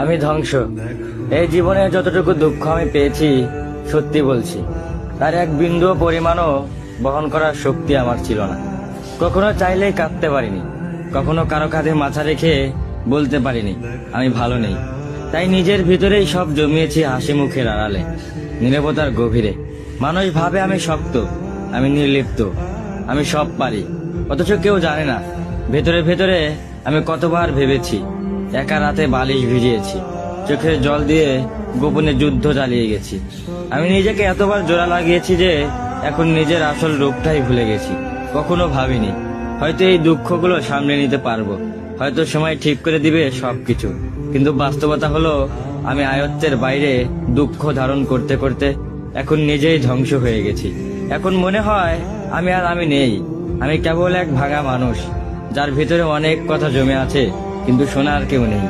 আমি ধ্বংস। এই জীবনে যতটুকু দুঃখ আমি পেয়েছি, সত্যি বলছি, তার এক বিন্দু পরিমাণও বহন করার শক্তি আমার ছিল না। কখনো চাইলেই কাঁদতে পারিনি, কখনো কারো কাঁধে মাথা রেখে বলতে পারিনি আমি ভালো নেই। তাই নিজের ভিতরেই সব জমিয়েছি হাসি মুখের আড়ালে, নীরবতার গভীরে। মানুষ ভাবে আমি শক্ত, আমি নির্লিপ্ত, আমি সব পারি, অথচ কেউ জানে না ভেতরে ভেতরে আমি কতবার ভেবেছি। একা রাতে বালিশ ভিজিয়েছি, চোখের জল দিয়ে গোপনে যুদ্ধ চালিয়ে গেছি। আমি নিজেকে এতবার জোড়া লাগিয়েছি যে এখন নিজের আসল রূপটাই ভুলে গেছি। কখনো ভাবিনি হয়তো এই দুঃখগুলো সামলে নিতে পারবো, হয়তো সময় ঠিক করে দিবে সবকিছু। কিন্তু বাস্তবতা হলো আমি আয়ত্তের বাইরে দুঃখ ধারণ করতে করতে এখন নিজেই ধ্বংস হয়ে গেছি। এখন মনে হয় আমি নেই, আমি কেবল এক ভাঙা মানুষ, যার ভিতরে অনেক কথা জমে আছে কিন্তু শোনার কেউ নেই।